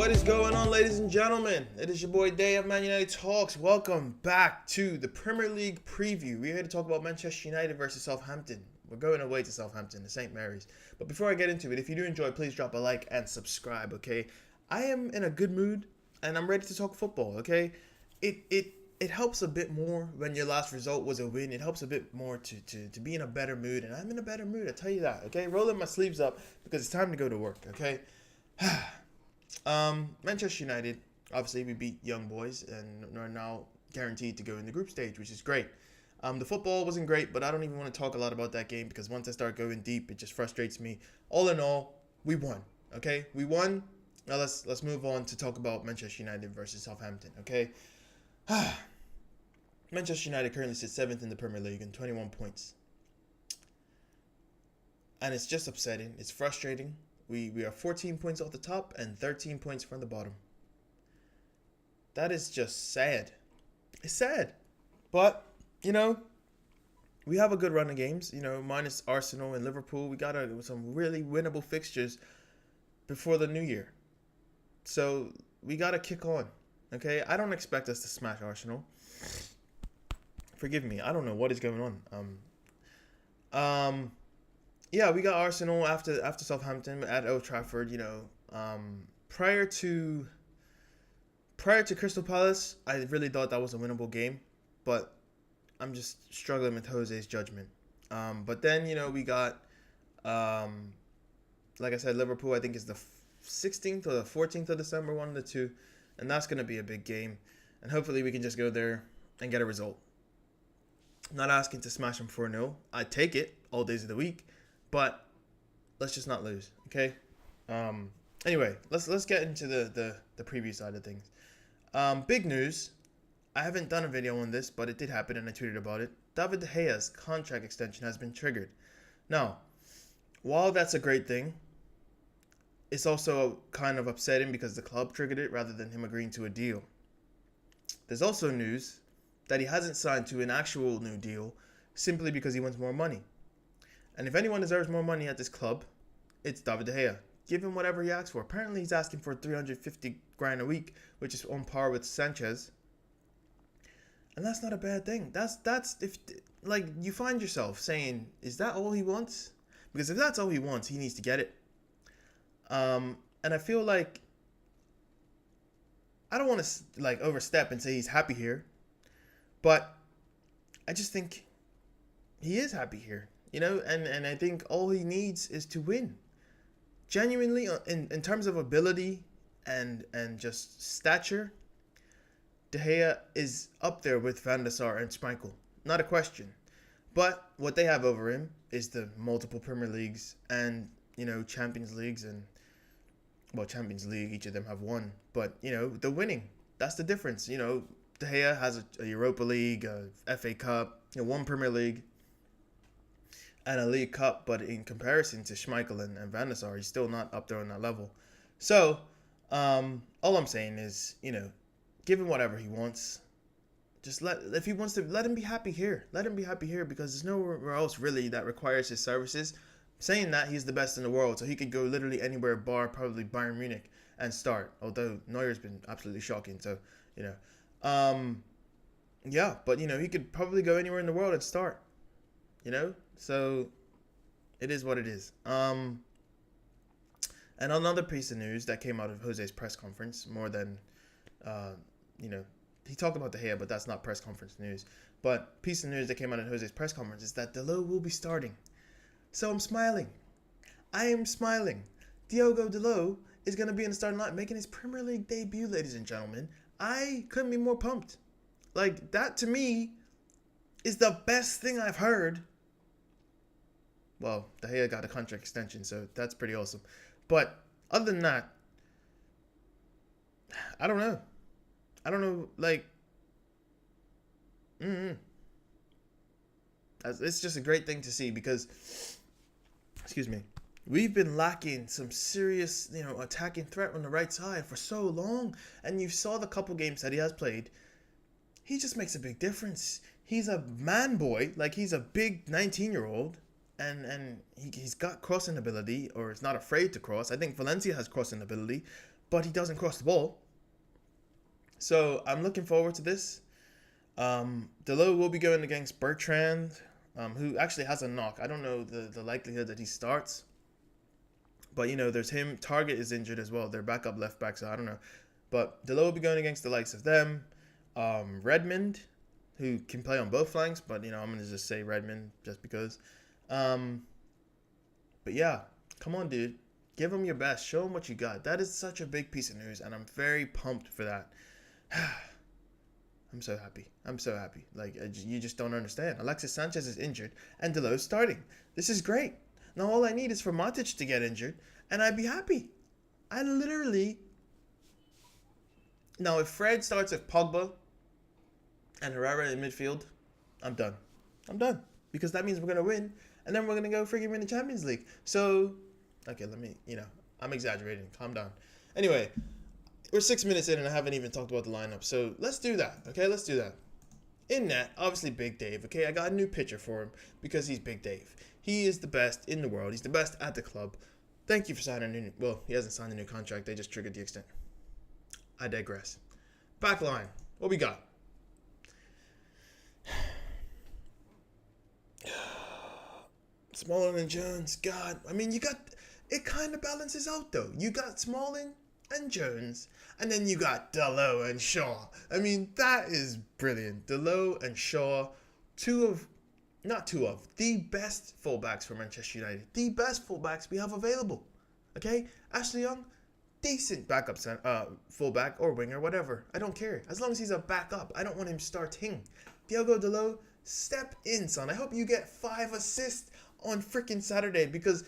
What is going on, ladies and gentlemen? It is your boy Day of Man United Talks. Welcome back to the Premier League preview. We're here to talk about Manchester United versus Southampton. We're going away to Southampton, to St. Mary's. But before I get into it, if you do enjoy, please drop a like and subscribe, okay? I am in a good mood, and I'm ready to talk football, okay? It helps a bit more when your last result was a win. It helps a bit more to be in a better mood, and I'm in a better mood, I tell you that, okay? Rolling my sleeves up because it's time to go to work, okay? Manchester United, obviously we beat Young Boys and are now guaranteed to go in the group stage, which is great. The football wasn't great, but I don't even want to talk a lot about that game because once I start going deep, it just frustrates me. All in all, we won, okay? We won. Now let's move on to talk about Manchester United versus Southampton, okay? Manchester United currently sits 7th in the Premier League and 21 points. And it's just upsetting. It's frustrating. We are 14 points off the top and 13 points from the bottom. That is just sad. It's sad. But, you know, we have a good run of games. You know, minus Arsenal and Liverpool. We got some really winnable fixtures before the new year. So, we got to kick on. Okay? I don't expect us to smash Arsenal. Forgive me. I don't know what is going on. Yeah, we got Arsenal after Southampton at Old Trafford. You know, prior to Crystal Palace, I really thought that was a winnable game, but I'm just struggling with Jose's judgment. But then you know we got, like I said, Liverpool. I think is the 16th or the 14th of December, one of the two, and that's gonna be a big game, and hopefully we can just go there and get a result. Not asking to smash them 4-0. I'd take it all days of the week. But let's just not lose, okay? Anyway, let's get into the preview side of things. Big news. I haven't done a video on this, but it did happen and I tweeted about it. David De Gea's contract extension has been triggered. Now, while that's a great thing, it's also kind of upsetting because the club triggered it rather than him agreeing to a deal. There's also news that he hasn't signed to an actual new deal simply because he wants more money. And if anyone deserves more money at this club, it's David De Gea. Give him whatever he asks for. Apparently, he's asking for 350 grand a week, which is on par with Sanchez. And that's not a bad thing. That's if like you find yourself saying, is that all he wants? Because if that's all he wants, he needs to get it. And I feel like I don't want to like overstep and say he's happy here, but I just think he is happy here. You know, and I think all he needs is to win. Genuinely, in terms of ability and just stature, De Gea is up there with Van der Sar and Schmeichel. Not a question. But what they have over him is the multiple Premier Leagues and, you know, Champions Leagues and, well, Champions League, each of them have won. But, you know, the winning, that's the difference. You know, De Gea has a Europa League, a FA Cup, you know, one Premier League, and a League Cup, but in comparison to Schmeichel and Van der Sar, he's still not up there on that level. So, all I'm saying is, you know, give him whatever he wants. Just if he wants to, let him be happy here. Let him be happy here because there's nowhere else really that requires his services. Saying that, he's the best in the world, so he could go literally anywhere bar probably Bayern Munich and start. Although Neuer's been absolutely shocking, so, you know. Yeah, but, you know, he could probably go anywhere in the world and start. You know? So, it is what it is. And another piece of news that came out of Jose's press conference, more than, you know, he talked about De Gea, but that's not press conference news. But piece of news that came out of Jose's press conference is that Dalot will be starting. So I'm smiling. I am smiling. Diogo Dalot is going to be in the starting line, making his Premier League debut, ladies and gentlemen. I couldn't be more pumped. Like, that to me is the best thing I've heard. Well, De Gea got a contract extension, so that's pretty awesome. But other than that, I don't know. Like, it's just a great thing to see because, excuse me, we've been lacking some serious, you know, attacking threat on the right side for so long. And you saw the couple games that he has played. He just makes a big difference. He's a man boy, like he's a big 19-year-old. And he's got crossing ability, or is not afraid to cross. I think Valencia has crossing ability, but he doesn't cross the ball. So I'm looking forward to this. Dalot will be going against Bertrand, who actually has a knock. I don't know the likelihood that he starts. But, there's him. Target is injured as well. They're backup left back, so I don't know. But Dalot will be going against the likes of them. Redmond, who can play on both flanks, but, I'm going to just say Redmond just because. But, yeah, come on, dude. Give him your best. Show him what you got. That is such a big piece of news, and I'm very pumped for that. I'm so happy. Like, you just don't understand. Alexis Sanchez is injured, and Dalot's starting. This is great. Now all I need is for Matic to get injured, and I'd be happy. Now if Fred starts with Pogba and Herrera in midfield, I'm done. Because that means we're going to win, and then we're going to go freaking win the Champions League. So, okay, I'm exaggerating. Calm down. Anyway, we're 6 minutes in and I haven't even talked about the lineup. So let's do that. Okay, let's do that. In net, obviously Big Dave. Okay, I got a new picture for him because he's Big Dave. He is the best in the world. He's the best at the club. Thank you for signing a new... Well, he hasn't signed a new contract. They just triggered the extent. I digress. Back line. What we got? Smalling and Jones. God. I mean, you got... It kind of balances out, though. You got Smalling and Jones. And then you got Dalot and Shaw. I mean, that is brilliant. Dalot and Shaw. The best fullbacks for Manchester United. The best fullbacks we have available. Okay? Ashley Young, decent backup fullback or winger, whatever. I don't care. As long as he's a backup. I don't want him starting. Diogo Dalot, step in, son. I hope you get 5 assists on freaking Saturday because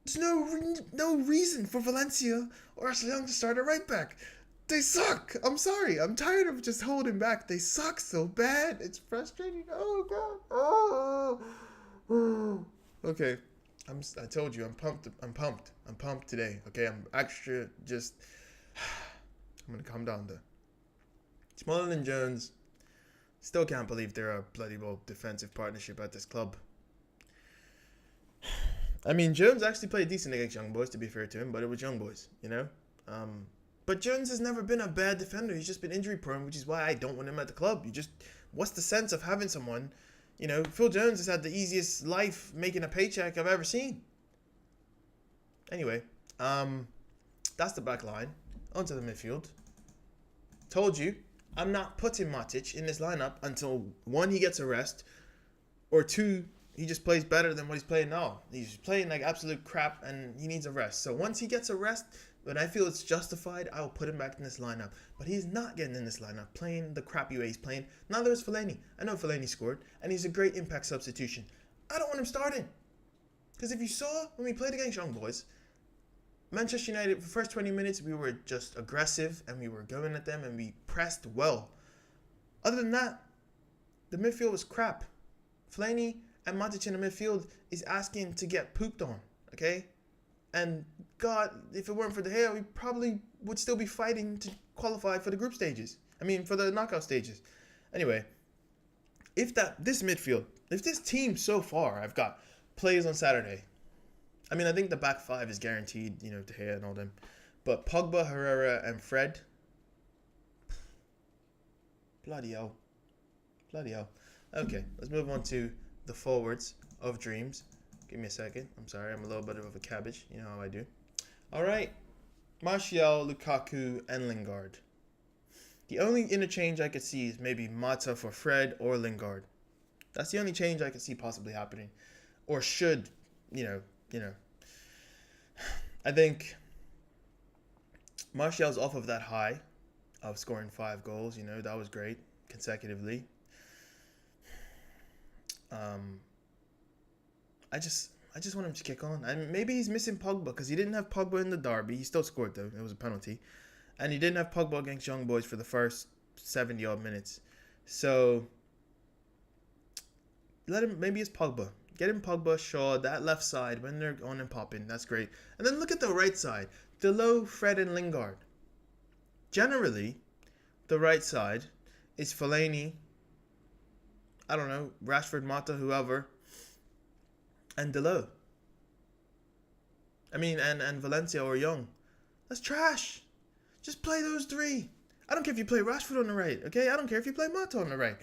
there's no reason for Valencia or Ashley Young to start at right back. They suck. I'm sorry. I'm tired of just holding back. They suck so bad. It's frustrating. Oh, God. Oh. Okay. I told you. I'm pumped. I'm pumped today. Okay. I'm extra just... I'm going to calm down though. Smalling and Jones. Still can't believe they're a bloody well defensive partnership at this club. I mean, Jones actually played decent against Young Boys, to be fair to him, but it was Young Boys, But Jones has never been a bad defender. He's just been injury prone, which is why I don't want him at the club. What's the sense of having someone? Phil Jones has had the easiest life making a paycheck I've ever seen. Anyway, that's the back line. Onto the midfield. Told you, I'm not putting Matic in this lineup until 1, he gets a rest, or 2, he just plays better than what he's playing now. He's playing like absolute crap and he needs a rest. So once he gets a rest, when I feel it's justified, I will put him back in this lineup. But he's not getting in this lineup, playing the crappy way he's playing. Neither is Fellaini. I know Fellaini scored, and he's a great impact substitution. I don't want him starting. Because if you saw when we played against Young Boys, Manchester United, for the first 20 minutes, we were just aggressive, and we were going at them, and we pressed well. Other than that, the midfield was crap. Fellaini and Matic in the midfield is asking to get pooped on, okay? And God, if it weren't for De Gea, we probably would still be fighting to qualify for the group stages. For the knockout stages. Anyway, if this team so far I've got plays on Saturday. I think the back 5 is guaranteed, De Gea and all them. But Pogba, Herrera, and Fred. Bloody hell. Okay, let's move on to the forwards of dreams. Give me a second. I'm sorry. I'm a little bit of a cabbage. You know how I do. All right. Martial, Lukaku, and Lingard. The only interchange I could see is maybe Mata for Fred or Lingard. That's the only change I could see possibly happening. Or should, I think Martial's off of that high of scoring 5 goals. That was great consecutively. I just want him to kick on. And maybe he's missing Pogba because he didn't have Pogba in the derby. He still scored though. It was a penalty. And he didn't have Pogba against Young Boys for the first 70 odd minutes. So maybe it's Pogba. Get him Pogba, Shaw, that left side when they're on and popping. That's great. And then look at the right side. Dalot, Fred, and Lingard. Generally, the right side is Fellaini, I don't know, Rashford, Mata, whoever, and Dalot. And Valencia or Young. That's trash. Just play those three. I don't care if you play Rashford on the right, okay? I don't care if you play Mata on the right.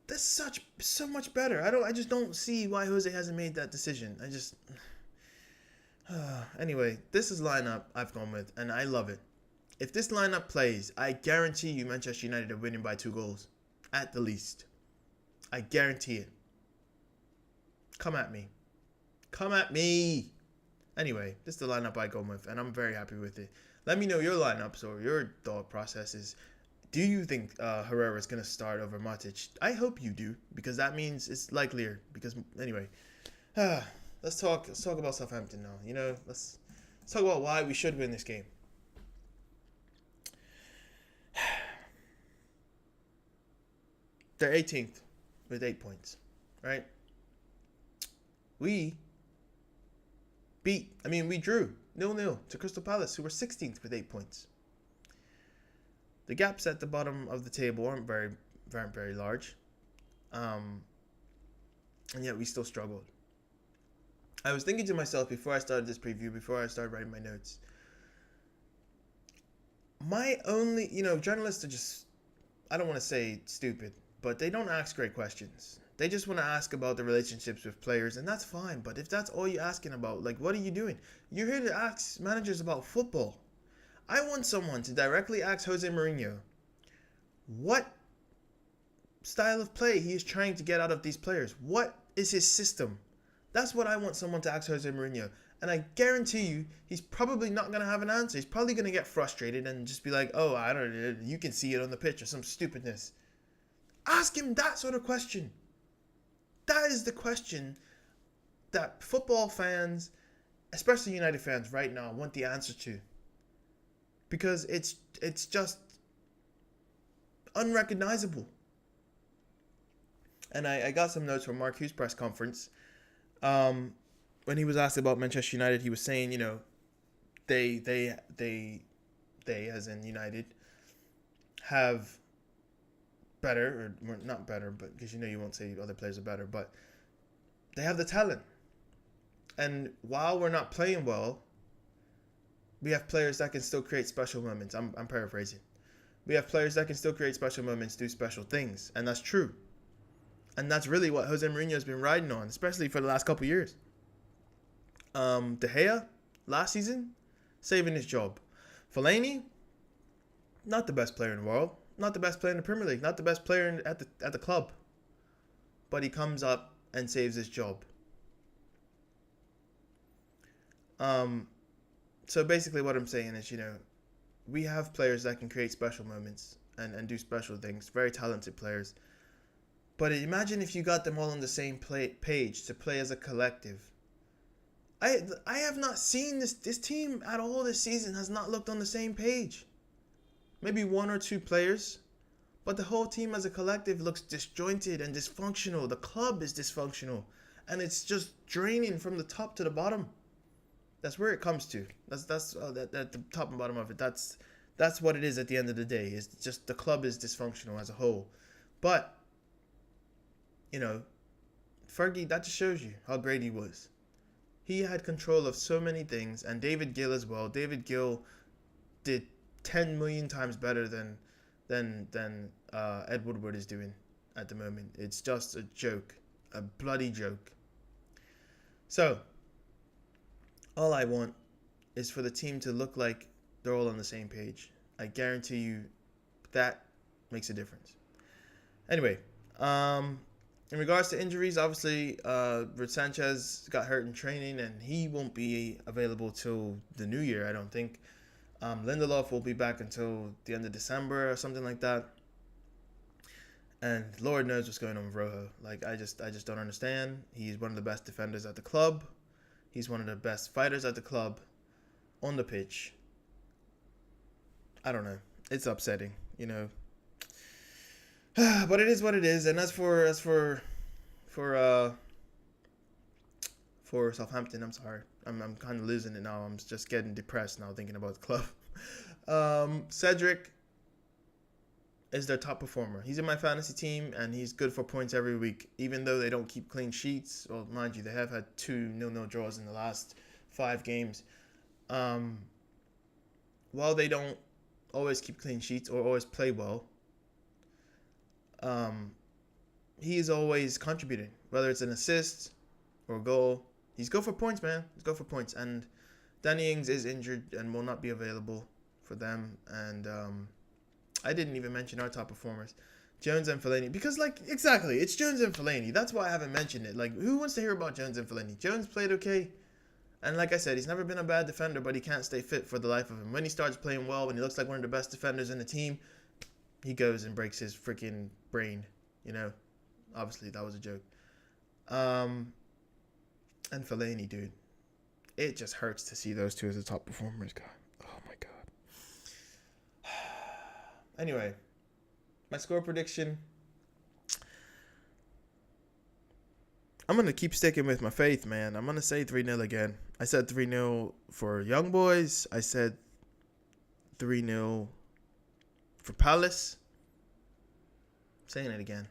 That's so much better. I just don't see why Jose hasn't made that decision. Anyway, this is lineup I've gone with, and I love it. If this lineup plays, I guarantee you Manchester United are winning by 2 goals. At the least. I guarantee it. Come at me. Come at me. Anyway, this is the lineup I go with, and I'm very happy with it. Let me know your lineups or your thought processes. Do you think Herrera is going to start over Matic? I hope you do, because that means it's likelier. Because anyway, let's talk about Southampton now. Let's talk about why we should win this game. They're 18th with 8 points, right? We drew 0-0 to Crystal Palace, who were 16th with 8 points. The gaps at the bottom of the table aren't very large, and yet we still struggled. I was thinking to myself before I started this preview, before I started writing my notes, journalists are just, I don't want to say stupid, but they don't ask great questions. They just want to ask about the relationships with players, and that's fine. But if that's all you're asking about, what are you doing? You're here to ask managers about football. I want someone to directly ask Jose Mourinho what style of play he is trying to get out of these players. What is his system? That's what I want someone to ask Jose Mourinho. And I guarantee you, he's probably not going to have an answer. He's probably going to get frustrated and just be like, oh, I don't know, you can see it on the pitch or some stupidness. Ask him that sort of question. That is the question that football fans, especially United fans right now, want the answer to. Because it's just unrecognizable. And I got some notes from Mark Hughes' press conference. When he was asked about Manchester United, he was saying, they as in United, have better, or not better, but because you won't say other players are better, but they have the talent. And while we're not playing well, we have players that can still create special moments. I'm paraphrasing. We have players that can still create special moments, do special things, and that's true. And that's really what Jose Mourinho has been riding on, especially for the last couple of years. De Gea, last season, saving his job. Fellaini, not the best player in the world, not the best player in the Premier League, not the best player at the club, but he comes up and saves his job. So basically what I'm saying is, we have players that can create special moments and do special things, very talented players. But imagine if you got them all on the same page to play as a collective. I have not seen this team at all this season has not looked on the same page. Maybe 1 or 2 players, but the whole team as a collective looks disjointed and dysfunctional. The club is dysfunctional, and it's just draining from the top to the bottom. That's where it comes to. That's the top and bottom of it. That's what it is at the end of the day. It's just the club is dysfunctional as a whole. But Fergie, that just shows you how great he was. He had control of so many things, and David Gill as well. David Gill did 10 million times better than Ed Woodward is doing at the moment. It's just a joke, a bloody joke. So, all I want is for the team to look like they're all on the same page. I guarantee you that makes a difference. Anyway, in regards to injuries, obviously, Ruud Sanchez got hurt in training, and he won't be available till the new year, I don't think. Lindelof will be back until the end of December or something like that. And Lord knows what's going on with Rojo. I just don't understand. He's one of the best defenders at the club. He's one of the best fighters at the club. On the pitch, I don't know. It's upsetting, But it is what it is. And as for Southampton, I'm sorry. I'm kind of losing it now. I'm just getting depressed now thinking about the club. Cedric is their top performer. He's in my fantasy team, and he's good for points every week, even though they don't keep clean sheets. Well, mind you, they have had 2 0-0 draws in the last 5 games. while they don't always keep clean sheets or always play well, he is always contributing, whether it's an assist or a goal. He's go for points, man. He's go for points. And Danny Ings is injured and will not be available for them. And I didn't even mention our top performers, Jones and Fellaini, because exactly, it's Jones and Fellaini. That's why I haven't mentioned it. Who wants to hear about Jones and Fellaini? Jones played okay. And like I said, he's never been a bad defender, but he can't stay fit for the life of him. When he starts playing well, when he looks like one of the best defenders in the team, he goes and breaks his freaking brain. Obviously that was a joke. And Fellaini, dude, it just hurts to see those two as the top performers, God. Oh my God. Anyway, my score prediction. I'm going to keep sticking with my faith, man. I'm going to say 3-0 again. I said 3-0 for Young Boys. I said 3-0 for Palace. I'm saying it again.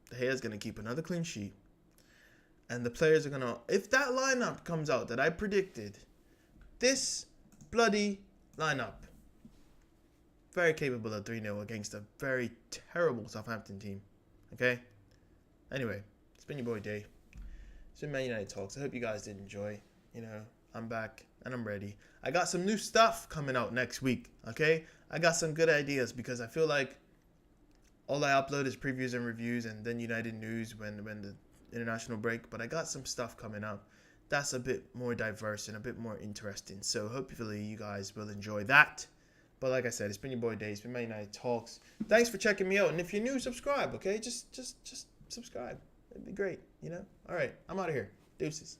De Gea's going to keep another clean sheet. And the players are going to... If that lineup comes out that I predicted, this bloody lineup, very capable of 3-0 against a very terrible Southampton team. Okay? Anyway, it's been your boy Day. It's been Man United Talks. I hope you guys did enjoy. I'm back and I'm ready. I got some new stuff coming out next week. Okay? I got some good ideas because I feel like all I upload is previews and reviews and then United news when the international break. But I got some stuff coming up that's a bit more diverse and a bit more interesting. So hopefully you guys will enjoy that. But like I said, it's been your boy Day. It's been Man United Talks. Thanks for checking me out. And if you're new, subscribe, okay? Just subscribe. It'd be great, All right, I'm out of here. Deuces.